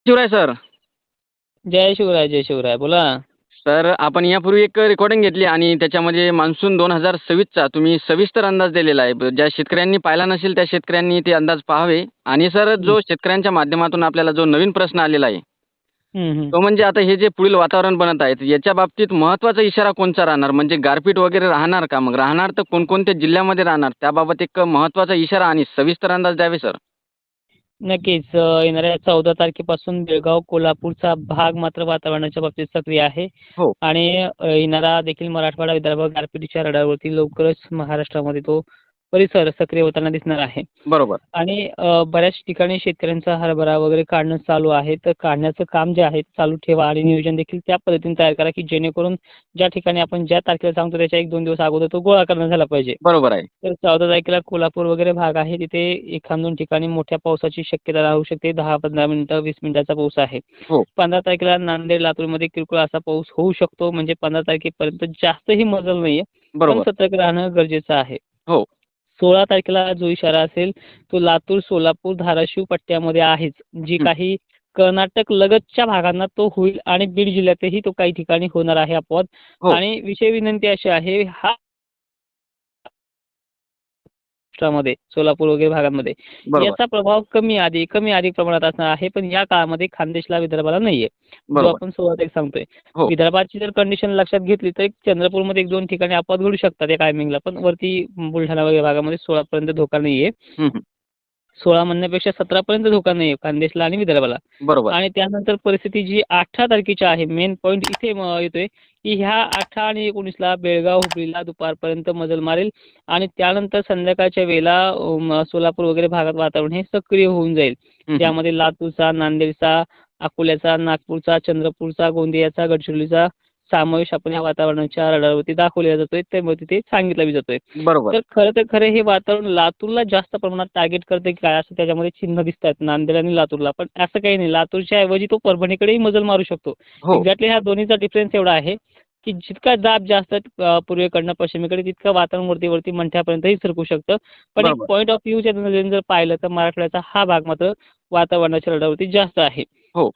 Shivray sir. जय शिवराय, जय शिवराय. बोला. Sir, आपण यापूर्वी एक रेकॉर्डिंग घेतली आणि त्याच्यामध्ये मान्सून 2026चा तुम्ही सविस्तर अंदाज दिलेला आहे. ज्या शेतकऱ्यांनी पाहिला नसेल त्या शेतकऱ्यांनी ते अंदाज पाहावे. आणि सर, हं. जो शेतकऱ्यांच्या माध्यमातून आपल्याला जो नवीन प्रश्न आलेला आहे, हं, हं. तो म्हणजे आता हे जे पुढील वातावरण बनत आहे, याच्या बाबतीत महत्त्वाचा इशारा कोणचा राहणार? म्हणजे गारपीट वगैरे राहणार का? मग राहणार तर कोणकोणत्या जिल्ह्यामध्ये राहणार? त्याबाबत एक महत्त्वाचा इशारा आणि सविस्तर अंदाज द्यावे सर. नक्कीच. येणाऱ्या 14 तारखेपासून बेळगाव, कोल्हापूरचा भाग मात्र वातावरणाच्या बाबतीत सक्रिय आहे हो. आणि येणारा देखील मराठवाडा, विदर्भ गारपिटीच्या रडारवरती लवकरच महाराष्ट्रामध्ये तो परिसर सक्रिय होताना दिसणार आहे. बरोबर. आणि बऱ्याच ठिकाणी शेतकऱ्यांचा हरभरा वगैरे काढणं चालू आहे. तर काढण्याचं काम जे आहे चालू ठेवा आणि नियोजन देखील त्या पद्धतीने तयार करा, की जेणेकरून ज्या ठिकाणी आपण ज्या तारखेला सांगतो त्याच्या 1-2 दिवस अगोदर तो गोळा करणं झाला पाहिजे. बरोबर आहे. तर 14 तारखेला कोल्हापूर वगैरे भाग आहे. तिथे 1-2 ठिकाणी मोठ्या पावसाची शक्यता राहू शकते. 10-15 मिनिटं, 20 मिनिटाचा पाऊस आहे. हो. 15 तारखेला नांदेड, लातूरमध्ये किरकोळ असा पाऊस होऊ शकतो. म्हणजे 15 तारखेपर्यंत जास्तही मजल नाहीये. पण बरोबर. सतर्क राहणं गरजेचं आहे. हो. 16 तारखेला जो इशारा असेल तो लातूर, सोलापूर, धाराशिव पट्ट्यामध्ये आहेच. जी हं. काही कर्नाटक लगतच्या भागांना तो होईल आणि बीड जिल्ह्यातही तो काही ठिकाणी होणार आहे अपवाद. हो. आणि विषय विनंती अशी आहे, हा महाराष्ट्रामध्ये सोलापूर वगैरे भागांमध्ये बरोबर. याचा प्रभाव कमी अधिक प्रमाणात असणार आहे. पण या काळामध्ये खानदेशला, विदर्भाला नाहीये. जो बरोबर. आपण 16 तारीख सांगतोय. हो. विदर्भाची जर कंडिशन लक्षात घेतली तर एक चंद्रपूरमध्ये 1-2 ठिकाणी अपवाद घडू शकतात या टायमिंगला. पण वरती बुलढाणा वगैरे भागामध्ये 16 पर्यंत धोका नाहीये. हं, हं. 16 म्हणण्यापेक्षा 17 पर्यंत धोका नाहीये खानदेशला आणि विदर्भाला. बरोबर. आणि त्यानंतर परिस्थिती जी 18 तारखेची आहे, मेन पॉईंट इथे येतोय, की ह्या 18 आणि 19ला बेळगाव, हुबळीला दुपारपर्यंत मजल मारेल आणि त्यानंतर संध्याकाळच्या वेळेला सोलापूर वगैरे भागात वातावरण हे सक्रिय होऊन जाईल. हं, हं. त्यामध्ये लातूरचा, नांदेडचा, अकोल्याचा, नागपूरचा, चंद्रपूरचा, गोंदियाचा, गडचिरोलीचा समावेश आपण या वातावरणाच्या रडारवरती दाखवलेला जातोय. त्यामुळे तिथे सांगितला बी जातोय. बरोबर. तर खरं हे वातावरण लातूरला जास्त प्रमाणात टार्गेट करते काय असं त्याच्यामध्ये चिन्ह दिसतात नांदेड आणि लातूरला. पण असं काही नाही. लातूरच्या ऐवजी तो परभणीकडेही मजल मारू शकतो. हो. एक्झॅक्टली ह्या दोन्हीचा डिफरन्स एवढा आहे, की जितका दाब जास्त पूर्वेकडनं पश्चिमेकडे तितकं वातावरण वरती मंठ्यापर्यंतही सरकू शकतं. पण एक बरोबर. पॉईंट ऑफ व्ह्यूच्या नजरेने जर पाहिलं तर मराठवाड्याचा हा भाग मात्र वातावरणाच्या रडावरती जास्त आहे. हो.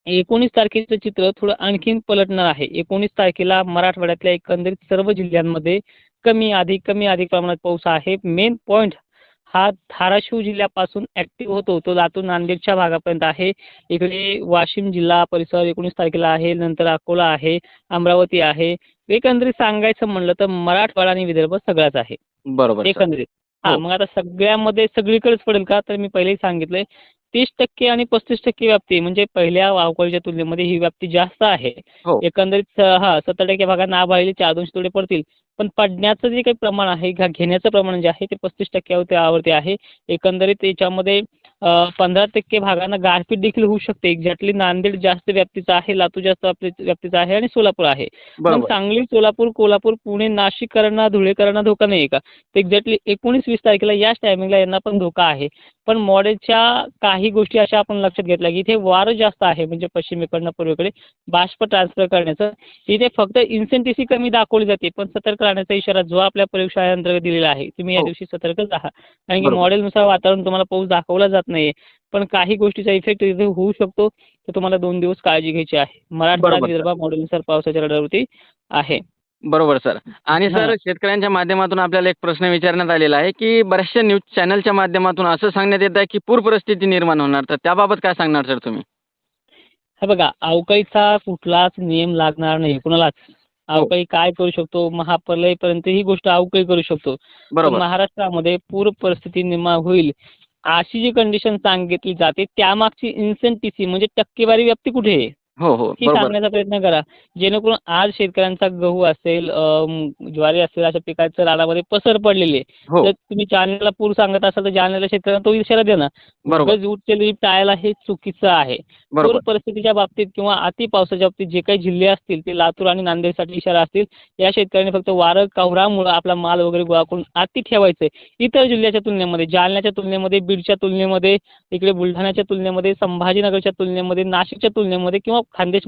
19 तारखेचं चित्र थोडं आणखीन पलटणार आहे. 19 तारखेला मराठवाड्यातल्या एकंदरीत सर्व जिल्ह्यांमध्ये कमी अधिक प्रमाणात पाऊस आहे. मेन पॉईंट हा धाराशिव जिल्ह्यापासून ॲक्टिव्ह होतो. तो लातूर नांदेडच्या भागापर्यंत आहे. इकडे वाशिम जिल्हा परिसर 19 तारखेला आहे. नंतर अकोला आहे, अमरावती आहे. एकंदरीत सांगायचं म्हणलं तर मराठवाडा आणि विदर्भ सगळाच आहे. बरोबर सर. एकंदरीत. हां, हो. मग आता सगळ्यामध्ये सगळीकडेच पडेल का? तर मी पहिलेही सांगितलंय 30% आणि 35% व्याप्ती म्हणजे पहिल्या अवकाळीच्या तुलनेमध्ये ही व्याप्ती जास्त आहे. हो. एकंदरीत हां, 70% भागांना आभाळाचे 4-2 थोडे पडतील. पण पडण्याचं जे काही प्रमाण आहे, घेण्याचं प्रमाण जे आहे ते 35% वरती आहे. एकंदरीत याच्यामध्ये 15% भागांना गारपीट देखील होऊ शकते. एक्झॅक्टली नांदेड जास्त व्याप्तीचं आहे, लातूर जास्त व्याप्तीचं आहे आणि सोलापूर आहे. मग बरोबर. सांगली, सोलापूर, कोल्हापूर, पुणे, नाशिककरांना, धुळेकरांना धोका नाही आहे का? तर एक्झॅक्टली 19-20 तारखेला याच टायमिंगला यांना पण धोका आहे. पण मॉडेलच्या काही गोष्टी अशा आपण लक्षात घेतल्या, की इथे वारं जास्त आहे म्हणजे पश्चिमेकडनं पूर्वेकडे बाष्प ट्रान्सफर करण्याचं. इथे फक्त इन्सेंटिव्हिटी कमी दाखवली जाते. पण सतर्क राहण्याचा इशारा जो आपल्या प्रयोगशाळेअंतर्गत दिलेला आहे, तुम्ही या हो. दिवशी सतर्कच राहा. कारण की बरोबर. मॉडेलनुसार वातावरण तुम्हाला पाऊस दाखवला जात नाहीये. पण काही गोष्टीचा इफेक्ट इथे होऊ शकतो. तर तुम्हाला 2 दिवस काळजी घ्यायची आहे. मराठवाडा आणि बरोबर सर. विदर्भात मॉडेलनुसार पावसाच्या रडारवरती आहे. बरोबर सर. आणि हां. सर, शेतकऱ्यांच्या माध्यमातून आपल्याला एक प्रश्न विचारण्यात आलेला आहे, की बऱ्याचशा न्यूज चॅनलच्या माध्यमातून असं सांगण्यात येत आहे, की पूर परिस्थिती निर्माण होणार. तर त्याबाबत काय सांगणार सर तुम्ही? हे बघा, अवकाळीचा कुठलाच नियम लागणार नाही कुणालाच. हो. अवकाळी काय करू शकतो, महाप्रलयपर्यंत ही गोष्ट अवकाळी करू शकतो. पण बरोबर. महाराष्ट्रामध्ये पूर परिस्थिती निर्माण होईल, अशी जी कंडिशन सांगितली जाते, त्यामागची इन्सेंटिव्हिटी म्हणजे टक्केवारी व्याप्ती कुठे आहे? हो, हो. ही बरोबर. सांगण्याचा प्रयत्न करा. जेणेकरून आज शेतकऱ्यांचा गहू असेल, ज्वारी असेल, अशा पिकाचं रानामध्ये पसर पडलेली आहे. हो. तर तुम्ही जालन्याला पूर सांगत असाल, तर जालन्याला शेतकऱ्यांना तो इशारा द्या ना. बरोबर. उगाच उठलेली टाळायला हे चुकीचं आहे. पूर बरोबर. परिस्थितीच्या बाबतीत किंवा अति पावसाच्या बाबतीत जे काही जिल्हे असतील, ते लातूर आणि नांदेडसाठी इशारा असतील. या शेतकऱ्यांनी फक्त वारं कवरामुळं आपला माल वगैरे गोळा करून आती ठेवायचं इतर जिल्ह्याच्या तुलनेमध्ये, जालन्याच्या तुलनेमध्ये, बीडच्या तुलनेमध्ये, इकडे बुलढाण्याच्या तुलनेमध्ये, संभाजीनगरच्या तुलनेमध्ये, नाशिकच्या तुलनेमध्ये किंवा खानदेश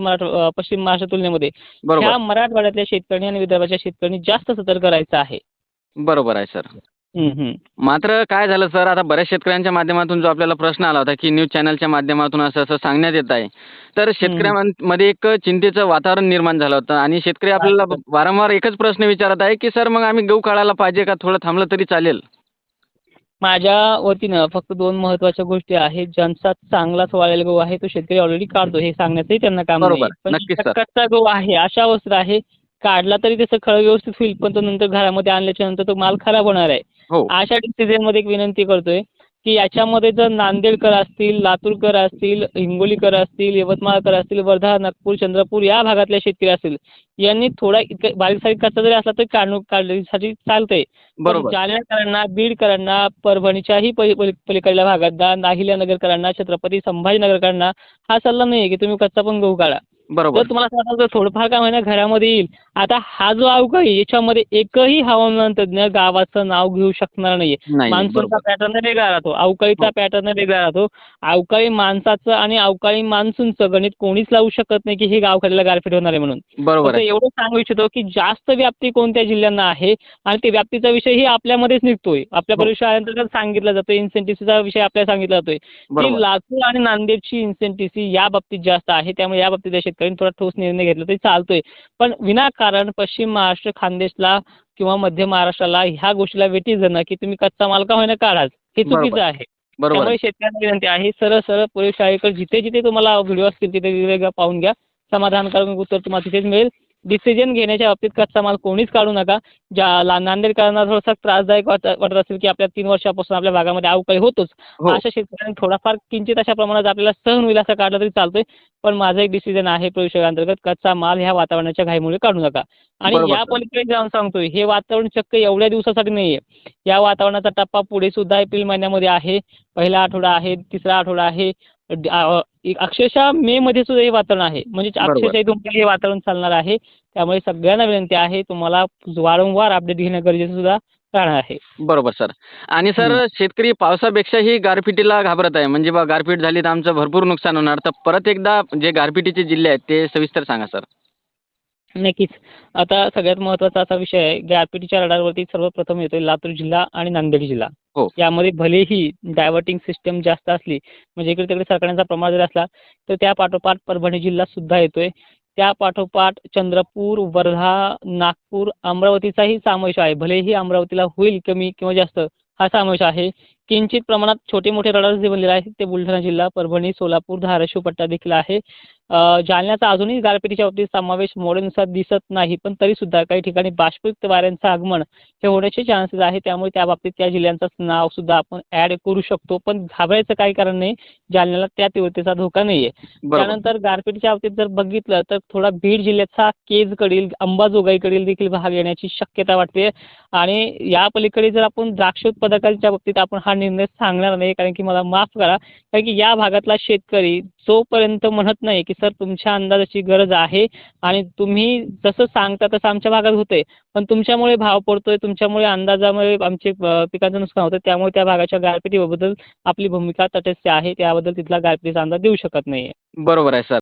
पश्चिम महाराष्ट्र तुलनेमध्ये बरोबर. ह्या मराठवाड्यातल्या शेतकऱ्यांनी आणि विदर्भाच्या शेतकऱ्यांनी जास्त सतर्क राहायचं आहे. बरोबर आहे सर. मात्र काय झालं सर, आता बऱ्याच शेतकऱ्यांच्या माध्यमातून जो आपल्याला प्रश्न आला होता की न्यूज चॅनलच्या माध्यमातून असं असं सांगण्यात येत आहे, तर शेतकऱ्यांमध्ये एक चिंतेचं वातावरण निर्माण झालं होतं आणि शेतकरी आपल्याला वारंवार एकच प्रश्न विचारत आहे की सर मग आम्ही गहू काढायला पाहिजे का थोडं थांबलं तरी चालेल? माझ्या वतीनं फक्त 2 महत्त्वाच्या गोष्टी आहेत. ज्यांचा चांगलाच वाळलेला गहू आहे, तो शेतकरी ऑलरेडी काढतो. हे सांगण्याचंही त्यांना काम नाही. बरोबर, पण नक्कीच ज्याचा सर. कच्चा गहू आहे, अशा अवस्थेत आहे, काढला तरी त्याचं खळं व्यवस्थित होईल, पण तो नंतर घरामध्ये आणल्याच्या नंतर तो माल खराब होणार आहे. हो, अशा डिसिजनमध्ये एक विनंती करतोय, की याच्यामध्ये जर नांदेडकर असतील, लातूरकर असतील, हिंगोलीकर असतील, यवतमाळकर असतील, वर्धा, नागपूर, चंद्रपूर या भागातले शेतकरी असतील, यांनी थोडा इतका बारीक-सारीक कच्चा जरी असला तरी काढण्यासाठी चालतंय. पण बरोबर. जालन्याकरांना, बीडकरांना, परभणीच्याही पलीकडल्या भागातल्या अहिल्यानगरकरांना, छत्रपती संभाजीनगरकरांना हा सल्ला नाही आहे, की तुम्ही कच्चा पण गहू काढा. बरोबर. जर तुम्हाला असं वाटलं तर थोडंफार का होईना घरामध्ये येईल. आता हा जो अवकाळी याच्यामध्ये एकही हवामान तज्ञ गावाचं नाव घेऊ शकणार नाहीये. नाही, मान्सूनचा बरोबर. पॅटर्न वेगळा राहतो, अवकाळीचा हो, पॅटर्न वेगळा राहतो. अवकाळी माणसाचं आणि अवकाळी मान्सूनचं गणित कोणीच लावू शकत नाही, की हे गावखेड्याला गारपीट होणार आहे म्हणून. बरोबर फक्त आहे. एवढं सांगू इच्छितो, की जास्त व्याप्ती कोणत्या जिल्ह्यांना आहे आणि ते व्याप्तीचा विषयही आपल्यामध्येच निघतोय. आपल्या हो, परिसराअंतर्गत सांगितला जातोय, इन्सेंटिव्हचा विषय आपल्याला सांगितला जातोय, की बरोबर. लातूर आणि नांदेडची इन्सेंटिव्ह या बाबतीत जास्त आहे. त्यामुळे या बाबतीत या शेतकऱ्यांनी थोडा ठोस निर्णय घेतला तरी चालतोय. पण विनाकारण पश्चिम महाराष्ट्र, खानदेशला किंवा मध्य महाराष्ट्राला ह्या गोष्टीला वेठीस धरणं, की तुम्ही कच्चा माल का होईना काढाच, हे बरोबर. चुकीचं आहे. बरोबर त्यामुळे आहे. शेतकऱ्यांना विनंती आहे, सरळ सरळ प्रयोगशाळेकडे जिथे-जिथे तुम्हाला व्हिडिओ असतील तिथे वेगवेगळ्या पाहून घ्या. समाधानकारक उत्तर तुम्हाला तिथेच मिळेल. डिसिजन घेण्याच्या बाबतीत कच्चा माल कोणीच काढू नका. नांदेडकरांना थोडासा त्रासदायक वाटत असेल, की आपल्या 3 वर्षापासून आपल्या भागामध्ये अवकाळी होतोच. हो, अशा शेतकऱ्यांनी थोडाफार किंचित अशा प्रमाणात आपल्याला सहन होईल असं काढलं तरी चालतंय. पण माझं एक डिसिजन आहे प्रयोगशाळेअंतर्गत कच्चा माल ह्या वातावरणाच्या घाईमुळे काढू नका. आणि बरोबर या सर. पलीकडे जाऊन सांगतोय, हे वातावरण चक्क एवढ्या दिवसासाठी नाहीये. या वातावरणाचा टप्पा पुढे सुद्धा एप्रिल महिन्यामध्ये आहे. पहिला आठवडा आहे, तिसरा आठवडा आहे. अक्षरशः मे मध्ये सुद्धा हे वातावरण आहे. म्हणजे बरोबर. अक्षरशः तुमचं हे वातावरण चालणार आहे. त्यामुळे सगळ्यांना विनंती आहे, तुम्हाला वारंवार अपडेट घेणं गरजेचं सुद्धा राहणार आहे. बरोबर सर. आणि सर शेतकरी पावसापेक्षाही गारपिटीला घाबरत आहे. म्हणजे बा गारपीट झाली तर आमचं भरपूर नुकसान होणार. तर परत एकदा जे गारपिटीचे जिल्हे आहेत ते सविस्तर सांगा सर. नक्कीच. आता सगळ्यात महत्त्वाचा असा विषय आहे, गारपिटीच्या रडारवरती सर्वप्रथम येतोय लातूर जिल्हा आणि नांदेड जिल्हा. हो, यामध्ये भलेही डायव्हर्टिंग सिस्टम जास्त असली, म्हणजे इकडे-तिकडे सरकण्याचा प्रमाण जरी असला, तर त्या पाठोपाठ परभणी जिल्हा सुद्धा येतोय. त्या पाठोपाठ चंद्रपूर, वर्धा, नागपूर, अमरावतीचाही समावेश आहे. भलेही अमरावतीला होईल कमी किंवा जास्त हा समावेश आहे. किंचित प्रमाणात छोटे-मोठे रडार जे बनलेले आहेत ते बुलढाणा जिल्हा, परभणी, सोलापूर, धाराशिव पट्टा देखील आहे. जालन्याचा अजूनही गारपिटीच्या बाबतीत समावेश मॉडेलनुसार दिसत नाही. पण तरीसुद्धा काही ठिकाणी बाष्पयुक्त वाऱ्यांचं आगमन हे होण्याचे चान्सेस आहे. त्यामुळे त्या बाबतीत त्या जिल्ह्यांचं नाव सुद्धा आपण ॲड करू शकतो. पण घाबरायचं काही कारण नाही. जालन्याला त्या तीव्रतेचा धोका नाही आहे. बरोबर. त्यानंतर गारपिटीच्या बाबतीत जर बघितलं तर थोडा बीड जिल्ह्याचा केजकडील, अंबाजोगाईकडील देखील भाग येण्याची शक्यता वाटते. आणि या पलीकडे जर आपण द्राक्ष उत्पादकांच्या बाबतीत आपण हा निर्णय सांगणार नाही, कारण की मला माफ करा, कारण की या भागातला शेतकरी जोपर्यंत म्हणत नाही, की सर तुमच्या अंदाजाची गरज आहे आणि तुम्ही जसं सांगता तसं आमच्या भागात होतंय, पण तुमच्यामुळे भाव पडतोय, तुमच्यामुळे अंदाजामुळे आमचे पिकांचं नुकसान होतं, त्यामुळे त्या भागाच्या गारपिटीबद्दल आपली भूमिका तटस्थ आहे. त्याबद्दल तिथला गारपिटीचा अंदाज देऊ शकत नाहीये. बरोबर आहे सर.